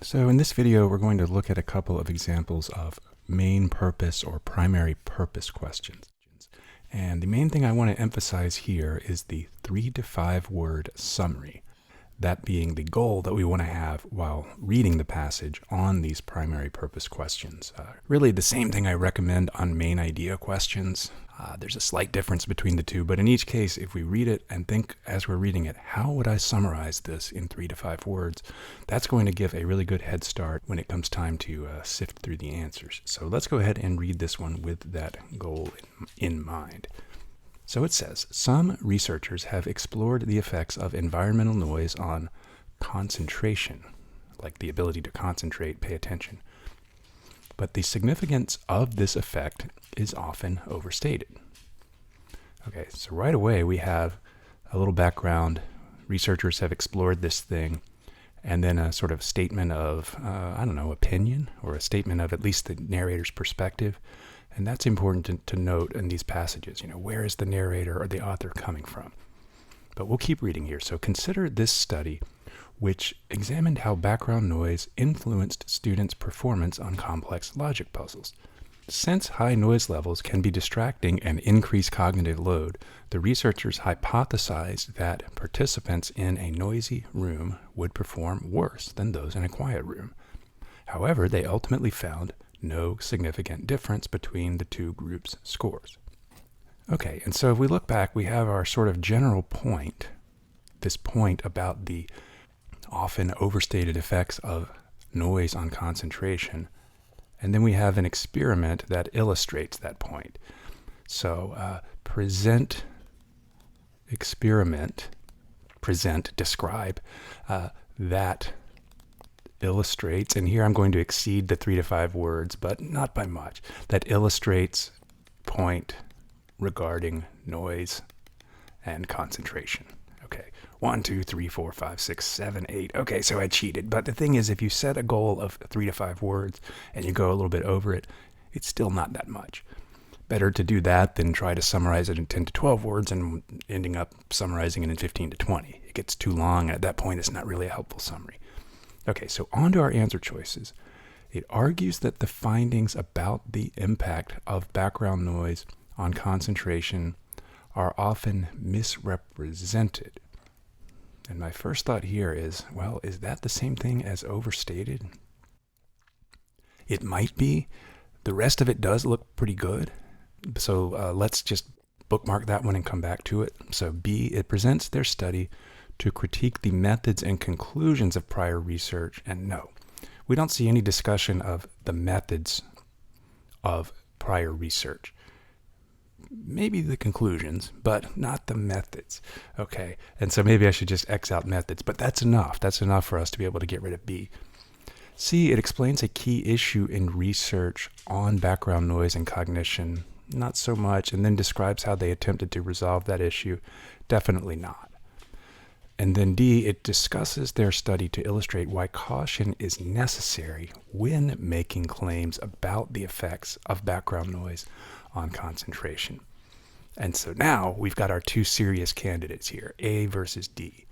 So in this video, we're going to look at a couple of examples of main purpose or primary purpose questions. And the main thing I want to emphasize here is the 3 to 5 word summary, that being the goal that we want to have while reading the passage on these primary purpose questions. Really the same thing I recommend on main idea questions. There's a slight difference between the two, but in each case, if we read it and think as we're reading it, how would I summarize this in 3 to 5 words? That's going to give a really good head start when it comes time to sift through the answers. So let's go ahead and read this one with that goal in mind. So it says, some researchers have explored the effects of environmental noise on concentration, like the ability to concentrate, pay attention. But the significance of this effect is often overstated. Okay, so right away we have a little background. Researchers have explored this thing, and then a sort of statement of, opinion, or a statement of at least the narrator's perspective. And that's important to note in these passages. Where is the narrator or the author coming from? But we'll keep reading here. So consider this study, which examined how background noise influenced students' performance on complex logic puzzles. Since high noise levels can be distracting and increase cognitive load, the researchers hypothesized that participants in a noisy room would perform worse than those in a quiet room. However, they ultimately found no significant difference between the two groups' scores. Okay, and so if we look back, we have our sort of general point, this point about the often overstated effects of noise on concentration. And then we have an experiment that illustrates that point. So describe that illustrates, and here I'm going to exceed the 3 to 5 words, but not by much. That illustrates point regarding noise and concentration. Okay, 1, 2, 3, 4, 5, 6, 7, 8. Okay, so I cheated. But the thing is, if you set a goal of 3 to 5 words and you go a little bit over it, it's still not that much. Better to do that than try to summarize it in 10 to 12 words and ending up summarizing it in 15 to 20. It gets too long. At that point, it's not really a helpful summary. Okay, so on to our answer choices. It argues that the findings about the impact of background noise on concentration are often misrepresented. And my first thought here is, well, is that the same thing as overstated? It might be. The rest of it does look pretty good. So let's just bookmark that one and come back to it. So B, it presents their study to critique the methods and conclusions of prior research. And no, we don't see any discussion of the methods of prior research. Maybe the conclusions, but not the methods. Okay, and so maybe I should just X out methods, but that's enough. That's enough for us to be able to get rid of B. C, it explains a key issue in research on background noise and cognition. Not so much, and then describes how they attempted to resolve that issue. Definitely not. And then D, it discusses their study to illustrate why caution is necessary when making claims about the effects of background noise on concentration. And so now we've got our two serious candidates here, A versus D.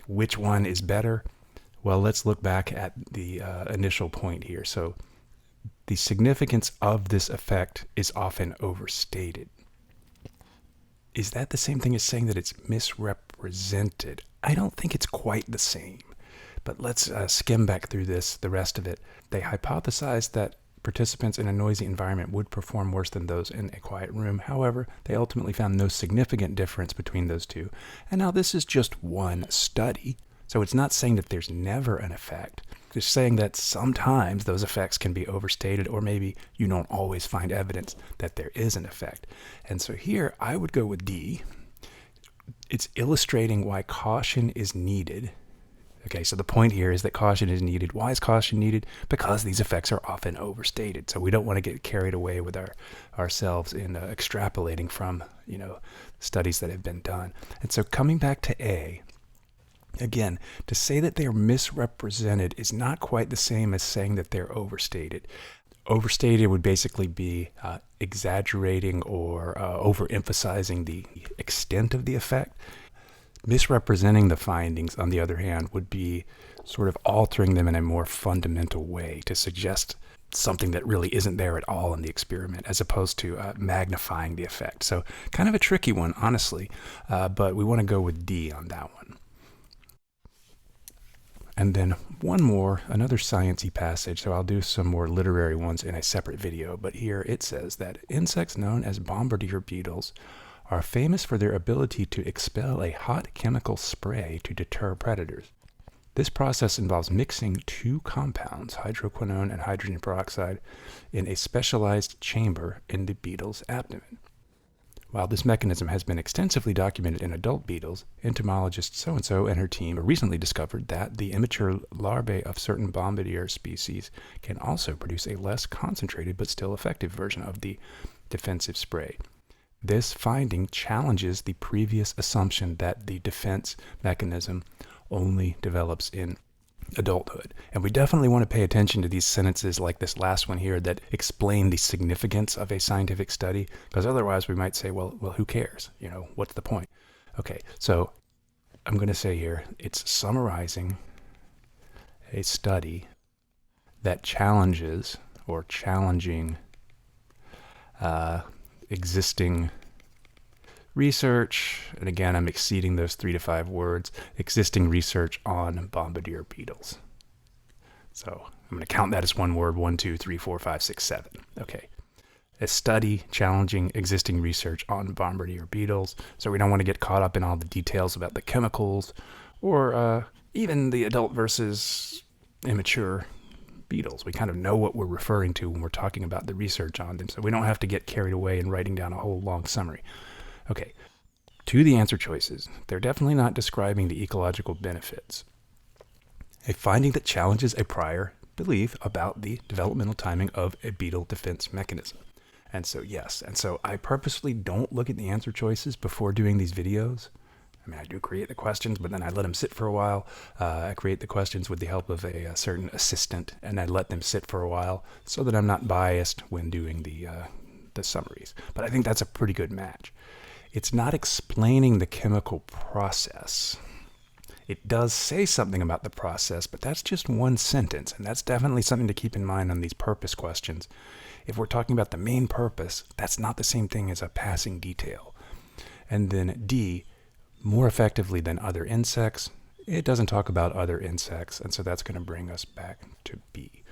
Which one is better? Well, let's look back at the initial point here. So the significance of this effect is often overstated. Is that the same thing as saying that it's misrepresented? I don't think it's quite the same. But let's skim back through the rest of it. They hypothesized that participants in a noisy environment would perform worse than those in a quiet room. However, they ultimately found no significant difference between those two. And now this is just one study. So it's not saying that there's never an effect. It's saying that sometimes those effects can be overstated, or maybe you don't always find evidence that there is an effect. And so here I would go with D. It's illustrating why caution is needed. Okay, so the point here is that caution is needed. Why is caution needed? Because these effects are often overstated. So we don't want to get carried away with ourselves in extrapolating from, studies that have been done. And so coming back to A, again, to say that they're misrepresented is not quite the same as saying that they're overstated. Overstated would basically be exaggerating or overemphasizing the extent of the effect. Misrepresenting the findings, on the other hand, would be sort of altering them in a more fundamental way to suggest something that really isn't there at all in the experiment, as opposed to magnifying the effect. So kind of a tricky one, honestly, but we want to go with D on that one. And then one more, another sciencey passage, so I'll do some more literary ones in a separate video, but here it says that insects known as bombardier beetles are famous for their ability to expel a hot chemical spray to deter predators. This process involves mixing two compounds, hydroquinone and hydrogen peroxide, in a specialized chamber in the beetle's abdomen. While this mechanism has been extensively documented in adult beetles, entomologist so-and-so and her team recently discovered that the immature larvae of certain bombardier species can also produce a less concentrated but still effective version of the defensive spray. This finding challenges the previous assumption that the defense mechanism only develops in adulthood. And we definitely want to pay attention to these sentences like this last one here that explain the significance of a scientific study, because otherwise we might say, well, who cares? What's the point? Okay, so I'm going to say here, it's summarizing a study that challenges or challenging existing research, and again, I'm exceeding those 3 to 5 words, existing research on bombardier beetles. So I'm going to count that as one word, 1, 2, 3, 4, 5, 6, 7. Okay. A study challenging existing research on bombardier beetles. So we don't want to get caught up in all the details about the chemicals or even the adult versus immature beetles. We kind of know what we're referring to when we're talking about the research on them, so we don't have to get carried away in writing down a whole long summary. Okay, to the answer choices, they're definitely not describing the ecological benefits. A finding that challenges a prior belief about the developmental timing of a beetle defense mechanism. And so, yes, I purposely don't look at the answer choices before doing these videos. I mean, I do create the questions, but then I let them sit for a while. I create the questions with the help of a certain assistant, and I let them sit for a while so that I'm not biased when doing the summaries. But I think that's a pretty good match. It's not explaining the chemical process. It does say something about the process, but that's just one sentence, and that's definitely something to keep in mind on these purpose questions. If we're talking about the main purpose, that's not the same thing as a passing detail. And then D, more effectively than other insects, it doesn't talk about other insects, and so that's going to bring us back to B.